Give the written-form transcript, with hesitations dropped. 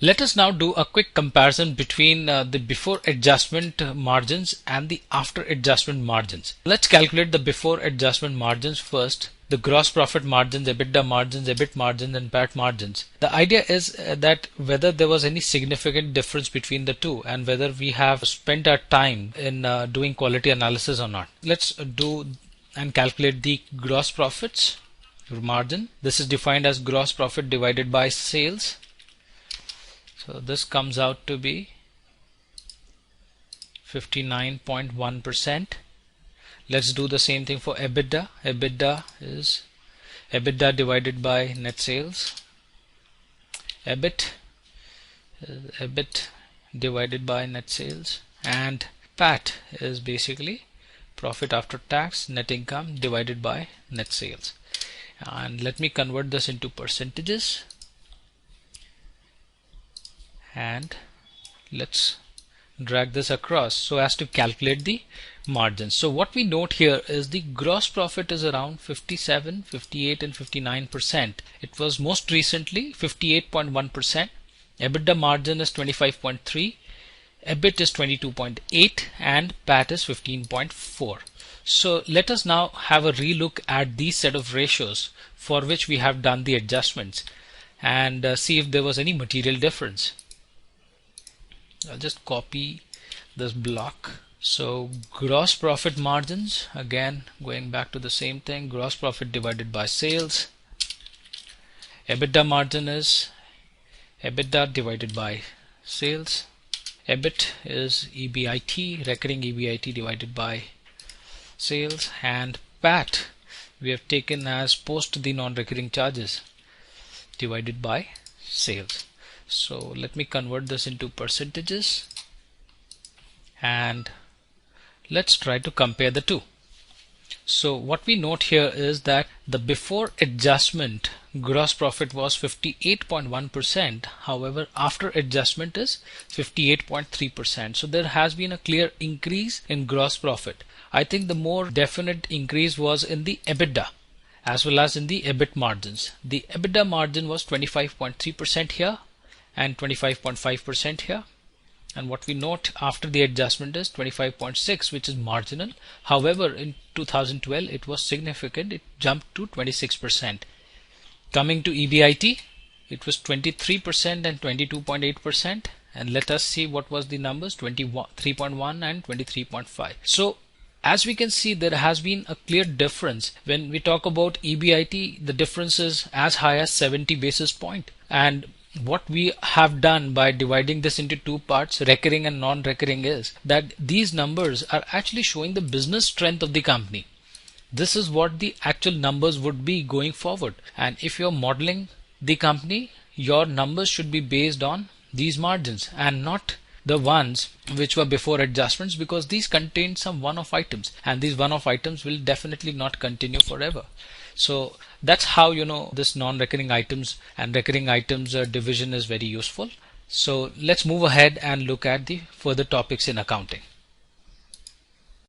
Let us now do a quick comparison between the before adjustment margins and the after adjustment margins. Let's calculate the before adjustment margins first. The gross profit margins, EBITDA margins, EBIT margins and PAT margins. The idea is that whether there was any significant difference between the two and whether we have spent our time in doing quality analysis or not. Let's do and calculate the gross profits margin. This is defined as gross profit divided by sales. So this comes out to be 59.1%. Let's do the same thing for EBITDA. EBITDA is EBITDA divided by net sales. EBIT is EBIT divided by net sales. And PAT is basically profit after tax, net income divided by net sales. And let me convert this into percentages. And let's drag this across so as to calculate the margins. So what we note here is the gross profit is around 57, 58 and 59%. It was most recently 58.1%. EBITDA margin is 25.3, EBIT is 22.8 and PAT is 15.4. So let us now have a relook at these set of ratios for which we have done the adjustments and see if there was any material difference. I'll just copy this block. So gross profit margins, again going back to the same thing, gross profit divided by sales. EBITDA margin is EBITDA divided by sales. EBIT is EBIT, recurring EBIT divided by sales. And PAT we have taken as post the non-recurring charges divided by sales. So let me convert this into percentages and let's try to compare the two. So what we note here is that the before adjustment gross profit was 58.1%. However, after adjustment is 58.3%. So there has been a clear increase in gross profit. I think the more definite increase was in the EBITDA as well as in the EBIT margins. The EBITDA margin was 25.3% here and 25.5% here, and what we note after the adjustment is 25.6, which is marginal. However, in 2012 it was significant, it jumped to 26%. Coming to EBIT, it was 23% and 22.8%, and let us see what was the numbers, 23.1 and 23.5. So as we can see, there has been a clear difference. When we talk about EBIT, the difference is as high as 70 basis points. And what we have done by dividing this into two parts, recurring and non-recurring, is that these numbers are actually showing the business strength of the company. This is what the actual numbers would be going forward. And if you're modeling the company, your numbers should be based on these margins and not the ones which were before adjustments, because these contain some one-off items and these one-off items will definitely not continue forever. So that's how this non-recurring items and recurring items division is very useful. So let's move ahead and look at the further topics in accounting.